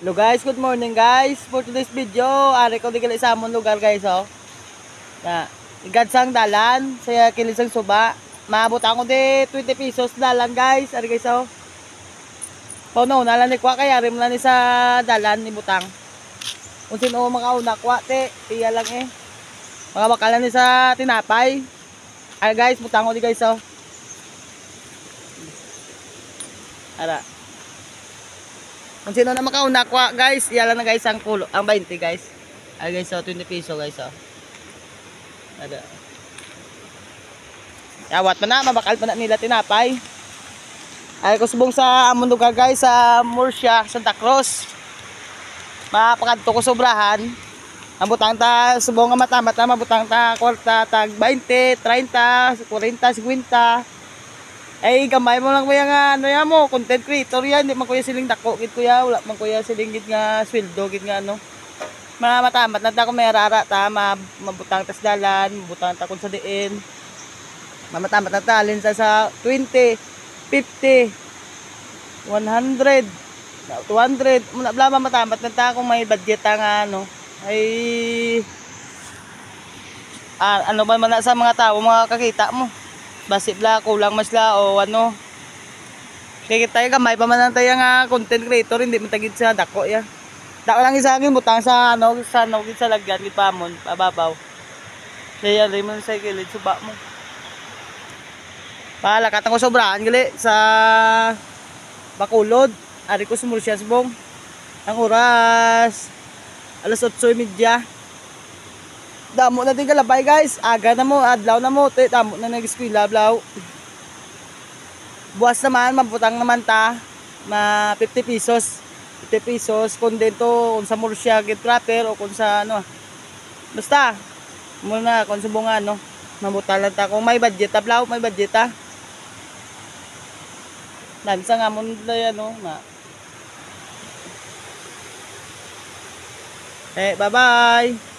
Hello guys, good morning guys. For today's video, ari ko digala sa amon lugar guys oh. Na igadsang dalan, saya kilisang suba. Maabot ako di 20 pesos dalan guys. Ari guys oh. Pauno nalan ni kwa kaya rim lang ni sa dalan ni butang. Kung sino makauna kwa te, tiya lang eh. Mga bakalan ni sa tinapay. Ari guys, butang ko di guys oh. Ara. Kung sino na makauna kwa guys, iyalan na guys ang kulo, ang 20 guys. Ay guys, so 20 piso guys oh. Ada. Yawat pa na, mabakal pa na nila tinapay. Ay ko subong sa amon lugar guys sa Murcia, Santa Cruz. Mapakadto ko sobrahan. Ang butang ta subong nga mata-mata mabutang ta kwarta tag 20, 30, 40, 50. Ay gamay mo lang kuya nga ano ya mo content creator yan, di man kuya siling dako gid kuya, wala man kuya siling gid nga sweldo gid nga ano. Matamat na ta ko may rara ta mabutang tas dalan, mabutang ta kun sa diin. Matamat na ta alin sa 20, 50, 100, 200, muna blama matamat na ta kung may budget ta nga ano. Ay ano ba man na sa mga tao mga kakita mo. Basi bla kulang mas la o ano. Kaya tayo gamay pa man tayo nga content creator, hindi man tagid sa dako ya. Dako lang isa ngin butang sa ano sa lagyan gid pamon pababaw. Kaya rin man sa kilid suba mo. Pala katang ko sobrahan gali sa Bacolod. Ari ko sa Murcia subong. Ang oras alas 8:30. Damo na din kalabay guys. Aga na mo, adlaw na mo. Damo na nag-eskwela, blaw. Buwas naman, mabutang naman ta. 50 pesos. 50 pesos. Kung dito, kung sa Murcia, get trapper, o kung sa ano. Basta. Muna, kung subong ano. Mabuta lang ta. Kung may budget ta, blaw, may budget ta. Dami sa nga mo na yan, no. Bye-bye.